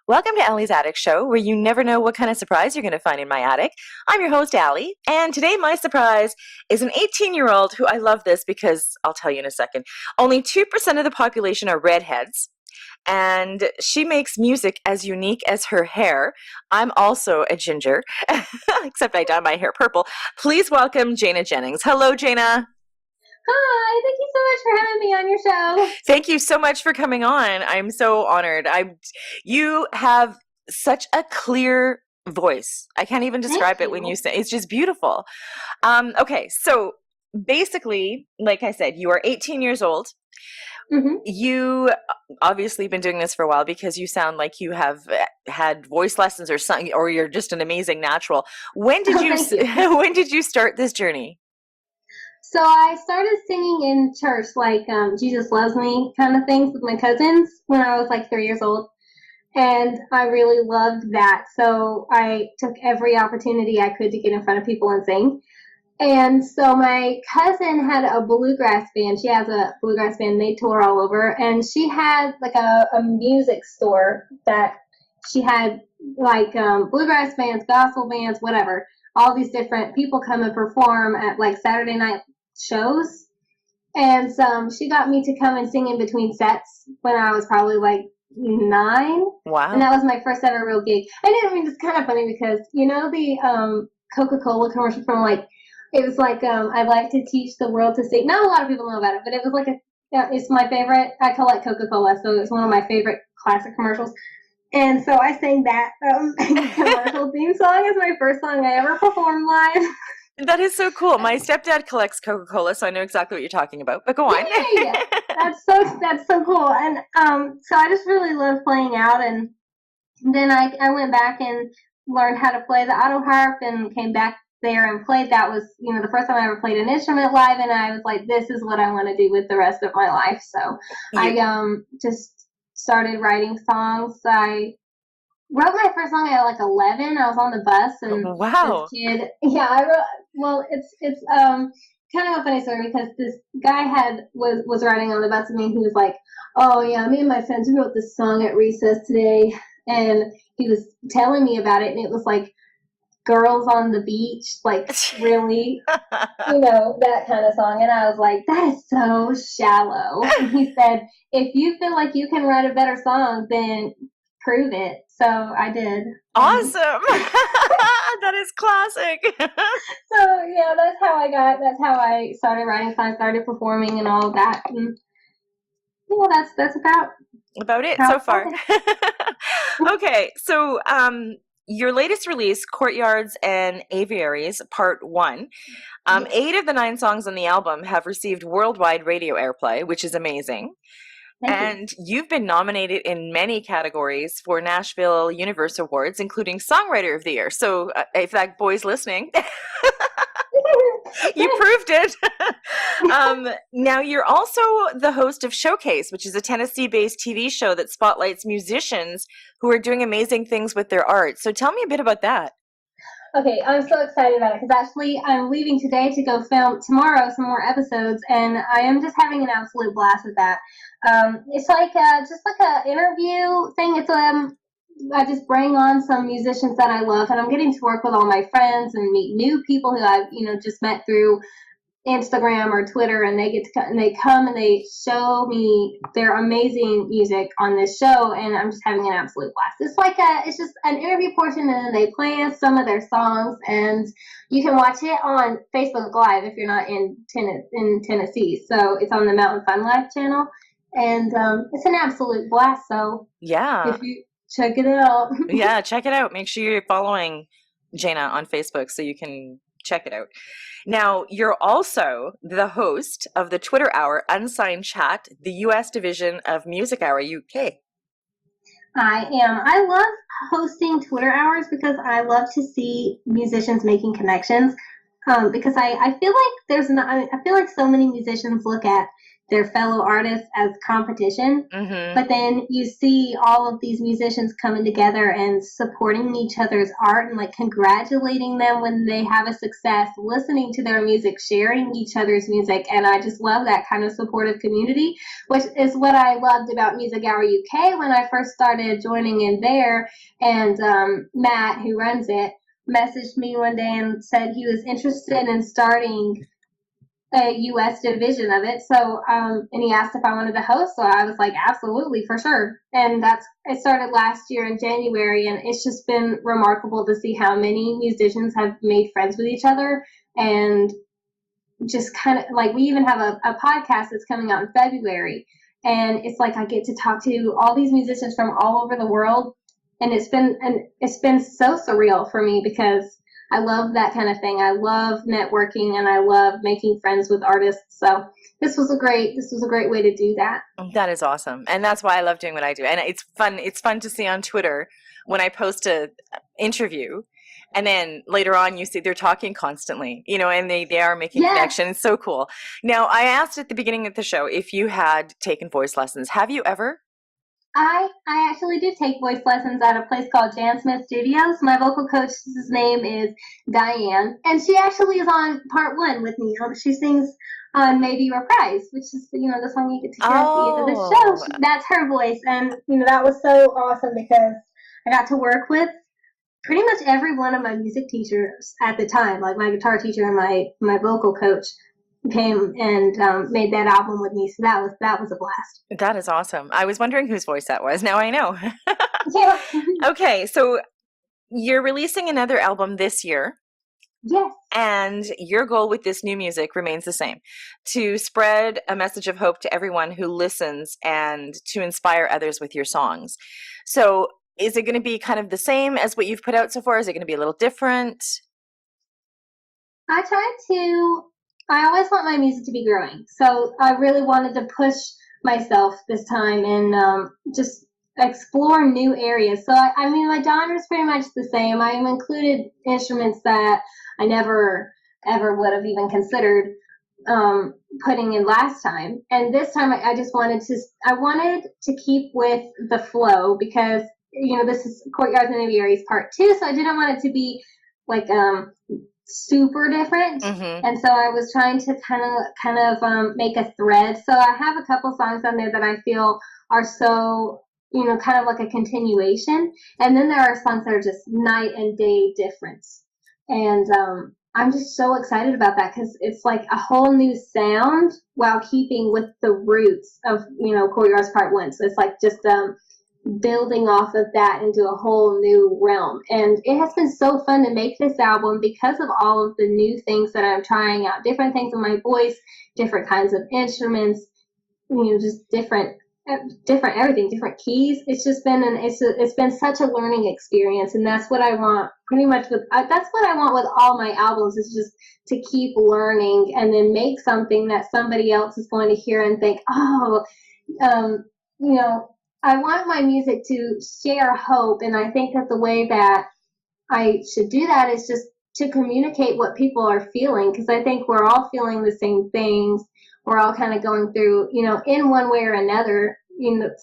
Welcome to Allie's Attic Show, where you never know what kind of surprise you're going to find in my attic. I'm your host, Allie, and today my surprise is an 18-year-old who I love this because I'll tell you in a second. Only 2% of the population are redheads, and she makes music as unique as her hair. I'm also a ginger, except I dye my hair purple. Please welcome Jayna Jennings. Hello, Jayna. Hi, thank you so much for having me on your show. Thank you so much for coming on. I'm so honored. You have such a clear voice. I can't even Thank describe it when you. you say it's just beautiful. Okay, so basically, like I said, you are 18 years old. hmm You obviously been doing this for a while because you sound like you have had voice lessons or something, or you're just an amazing natural. When did Oh, you thank you. when did you start this journey? So I started singing in church, like Jesus Loves Me kind of things with my cousins when I was like 3 years old. And I really loved that. So I took every opportunity I could to get in front of people and sing. And so my cousin had a bluegrass band. She has a bluegrass band. They tour all over. And she had like a music store that she had like bluegrass bands, gospel bands, whatever. All these different people come and perform at like Saturday night shows. And she got me to come and sing in between sets when I was probably like 9. And Wow. that was my first ever real gig. And I mean, it's kind of funny because, you know, the Coca-Cola commercial from like, it was like, I'd like to teach the world to sing. Not a lot of people know about it, but it was like it's my favorite. I collect Coca-Cola, so it's one of my favorite classic commercials. And so I sang that commercial theme song as my first song I ever performed live. That is so cool. My stepdad collects Coca-Cola, so I know exactly what you're talking about. But go on. Yay! That's so cool. And so I just really love playing out. And then I went back and learned how to play the auto harp and came back there and played. That was, you know, the first time I ever played an instrument live, and I was like, this is what I want to do with the rest of my life. So You, I just started writing songs. I wrote my first song at like 11. I was on the bus, and this wow. kid, yeah, I wrote. Well, it's kind of a funny story because this guy was riding on the bus with me, and he was like, "Oh yeah, me and my friends we wrote this song at recess today," and he was telling me about it, and it was like girls on the beach, like really, you know, that kind of song. And I was like, that is so shallow. And he said, if you feel like you can write a better song, then prove it. So I did. And Awesome. That is classic. so yeah, that's how I started writing songs, started performing and all of that. And yeah, that's about About it how so it far. started. Okay, so your latest release, Courtyards and Aviaries, Part 1. Yes. 8 of the 9 songs on the album have received worldwide radio airplay, which is amazing. Thank you. And you've been nominated in many categories for Nashville Universe Awards, including Songwriter of the Year. So if that boy's listening, you proved it. Now, you're also the host of Showcase, which is a Tennessee-based TV show that spotlights musicians who are doing amazing things with their art. So tell me a bit about that. Okay, I'm so excited about it because actually I'm leaving today to go film tomorrow some more episodes, and I am just having an absolute blast with that. It's like just like a interview thing. It's I just bring on some musicians that I love, and I'm getting to work with all my friends and meet new people who I've just met through Instagram or Twitter, and they come and they show me their amazing music on this show, and I'm just having an absolute blast. It's just an interview portion, and then they play us some of their songs, and you can watch it on Facebook Live if you're not in Tennessee. So it's on the Mountain Fun Life channel, and it's an absolute blast. So Yeah. if you check it out. Yeah, check it out. Make sure you're following Jayna on Facebook so you can check it out. Now, you're also the host of the Twitter Hour Unsigned Chat, the US division of Music Hour UK. I am. I love hosting Twitter hours because I love to see musicians making connections. Because I feel like I feel like so many musicians look at their fellow artists as competition. Mm-hmm. But then you see all of these musicians coming together and supporting each other's art and like congratulating them when they have a success, listening to their music, sharing each other's music. And I just love that kind of supportive community, which is what I loved about Music Hour UK when I first started joining in there. And Matt, who runs it, messaged me one day and said he was interested in starting a U.S. division of it. So, and he asked if I wanted to host. So I was like, absolutely, for sure. And it started last year in January, and it's just been remarkable to see how many musicians have made friends with each other, and just kind of like, we even have a podcast that's coming out in February, and it's like I get to talk to all these musicians from all over the world, and it's been so surreal for me because I love that kind of thing. I love networking and I love making friends with artists. So this was a great way to do that. That is awesome. And that's why I love doing what I do. And it's fun. It's fun to see on Twitter when I post a interview and then later on you see they're talking constantly, and they are making connection. It's so cool. Now, I asked at the beginning of the show if you had taken voice lessons. Have you ever? I actually do take voice lessons at a place called Jan Smith Studios. My vocal coach's name is Diane, and she actually is on part 1 with me. She sings on Maybe Reprise, which is the song you get to hear at the end of the show. That's her voice, and that was so awesome because I got to work with pretty much every one of my music teachers at the time, like my guitar teacher and my vocal coach came and made that album with me. So that was a blast. That is awesome. I was wondering whose voice that was. Now I know. Yeah. Okay, so you're releasing another album this year. Yes. And your goal with this new music remains the same, to spread a message of hope to everyone who listens and to inspire others with your songs. So is it going to be kind of the same as what you've put out so far? Is it going to be a little different? I always want my music to be growing. So I really wanted to push myself this time and just explore new areas. So I mean, my genre is pretty much the same. I have included instruments that I never ever would have even considered putting in last time. And this time I just wanted to keep with the flow because, this is Courtyards and Aviaries part 2. So I didn't want it to be like, super different. Mm-hmm. And so I was trying to kind of make a thread. So I have a couple songs on there that I feel are so, kind of like a continuation. And then there are songs that are just night and day difference. And I'm just so excited about that because it's like a whole new sound while keeping with the roots of, Courtyards Part 1. So it's like just building off of that into a whole new realm. And it has been so fun to make this album because of all of the new things that I'm trying out, different things in my voice, different kinds of instruments, just different everything, different keys. It's just been it's been such a learning experience, and that's what I want pretty much that's what I want with all my albums, is just to keep learning and then make something that somebody else is going to hear and think, oh, I want my music to share hope, and I think that the way that I should do that is just to communicate what people are feeling, because I think we're all feeling the same things. We're all kind of going through, in one way or another,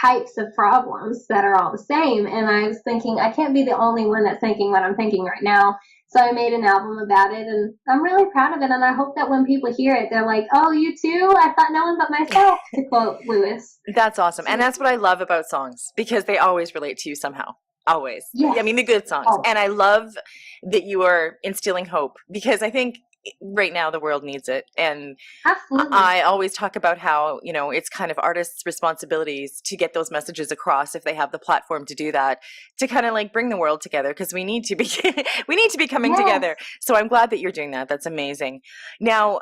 types of problems that are all the same. And I was thinking, I can't be the only one that's thinking what I'm thinking right now. So I made an album about it, and I'm really proud of it. And I hope that when people hear it, they're like, oh, you too? I thought no one but myself, to quote Lewis. That's awesome. And that's what I love about songs, because they always relate to you somehow. Always. Yes. I mean, the good songs. Oh. And I love that you are instilling hope, because I think right now the world needs it. And absolutely. I always talk about how, it's kind of artists' responsibilities to get those messages across, if they have the platform to do that, to kind of like bring the world together, because we need to be coming together. So I'm glad that you're doing that. That's amazing. Now,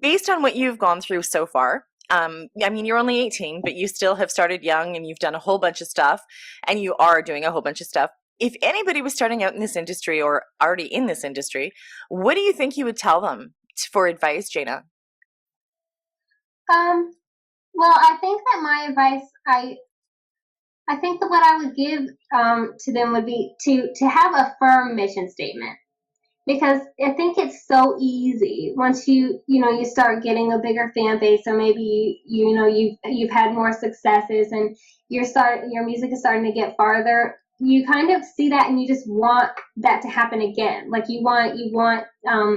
based on what you've gone through so far, I mean, you're only 18, but you still have started young, and you've done a whole bunch of stuff, and you are doing a whole bunch of stuff. If anybody was starting out in this industry or already in this industry, what do you think you would tell them for advice, Jayna? Well, I think that my advice, I think that what I would give to them would be to have a firm mission statement. because I think it's so easy once you start getting a bigger fan base, or maybe you've had more successes, and your music is starting to get farther. You kind of see that, and you just want that to happen again. Like you want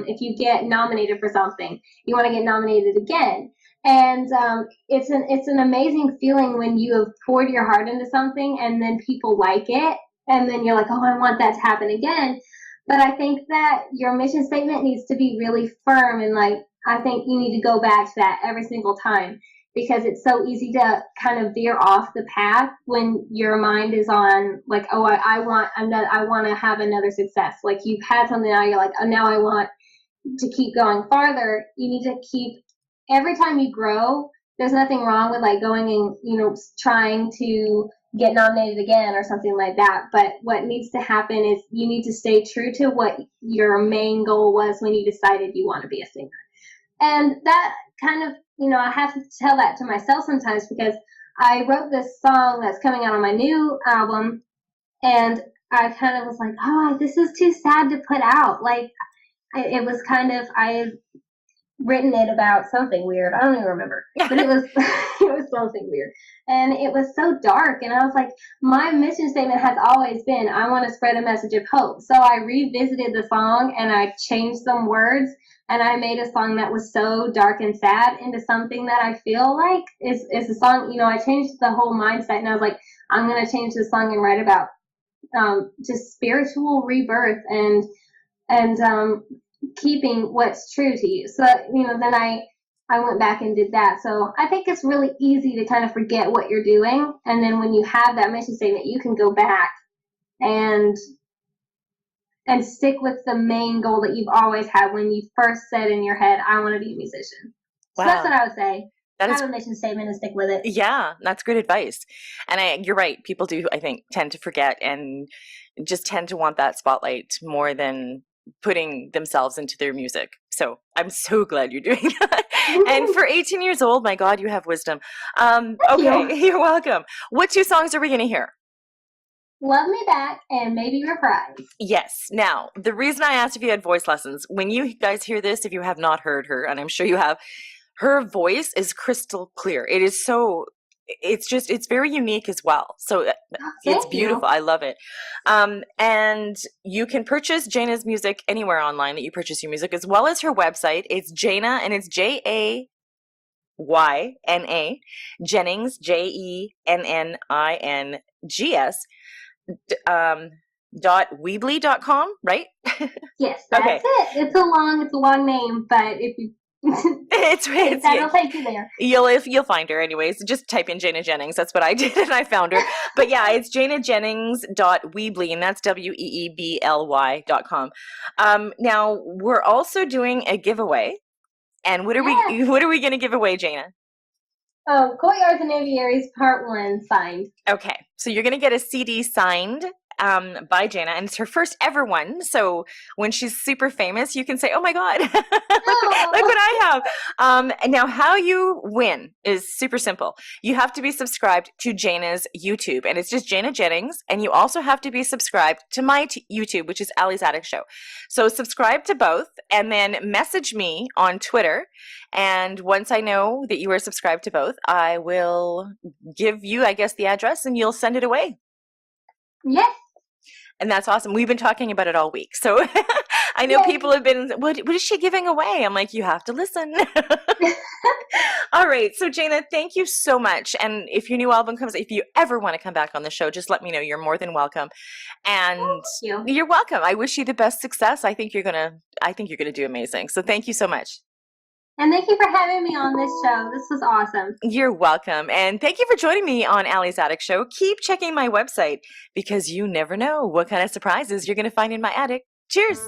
if you get nominated for something, you want to get nominated again. And it's an amazing feeling when you have poured your heart into something, and then people like it, and then you're like, oh, I want that to happen again. But I think that your mission statement needs to be really firm, and like I think you need to go back to that every single time, because it's so easy to kind of veer off the path when your mind is on like, oh, I want to have another success. Like you've had something, now you're like, oh, now I want to keep going farther. You need to keep, every time you grow, there's nothing wrong with like going and trying to get nominated again or something like that. But what needs to happen is you need to stay true to what your main goal was when you decided you want to be a singer. And that kind of, I have to tell that to myself sometimes, because I wrote this song that's coming out on my new album, and I kind of was like, oh, this is too sad to put out. Like, it was kind of, I written it about something weird. I don't even remember, but it was it was something weird, and it was so dark. And I was like, my mission statement has always been, I want to spread a message of hope. So I revisited the song, and I changed some words, and I made a song that was so dark and sad into something that I feel like is a song. I changed the whole mindset, and I was like, I'm gonna change the song and write about just spiritual rebirth and keeping what's true to you. So then I went back and did that. So I think it's really easy to kind of forget what you're doing, and then when you have that mission statement, you can go back and stick with the main goal that you've always had when you first said in your head, I want to be a musician. So Wow. that's what I would say. That is, have a mission statement and stick with it. yeah, that's good advice. And you're right. People do, I think, tend to forget and just tend to want that spotlight more than putting themselves into their music. So I'm so glad you're doing that. And for 18 years old, my God, you have wisdom. Okay, you're welcome. What two songs are we going to hear? Love Me Back and Maybe Reprise. Yes. Now, the reason I asked if you had voice lessons, when you guys hear this, if you have not heard her, and I'm sure you have, her voice is crystal clear. It is so, it's very unique as well. So it's beautiful. I love it. And you can purchase Jayna's music anywhere online that you purchase your music, as well as her website. It's Jayna, and it's Jayna, Jennings, JENNINGS, .weebly.com, right? Yes, that's it. It's a long name, but if you that'll take you there. You'll find her anyways. Just type in Jayna Jennings. That's what I did, and I found her. But yeah, it's JaynaJennings.weebly, and that's WEEBLY.com. Now we're also doing a giveaway, and what are we going to give away, Jayna? Courtyards and Aviaries Part 1 signed. Okay, so you're going to get a CD signed by Jayna, and it's her first ever one. So when she's super famous, you can say, "Oh my God, look what I have!" And now, how you win is super simple. You have to be subscribed to Jayna's YouTube, and it's just Jayna Jennings, and you also have to be subscribed to my YouTube, which is Allie's Attic Show. So subscribe to both, and then message me on Twitter. And once I know that you are subscribed to both, I will give you, I guess, the address, and you'll send it away. Yes. And that's awesome. We've been talking about it all week. So I know people have been, what is she giving away? I'm like, you have to listen. All right. So Jayna, thank you so much. And if your new album comes, if you ever want to come back on the show, just let me know. You're more than welcome. And you're welcome. I wish you the best success. I think you're going to do amazing. So thank you so much. And thank you for having me on this show. This was awesome. You're welcome. And thank you for joining me on Allie's Attic Show. Keep checking my website, because you never know what kind of surprises you're going to find in my attic. Cheers.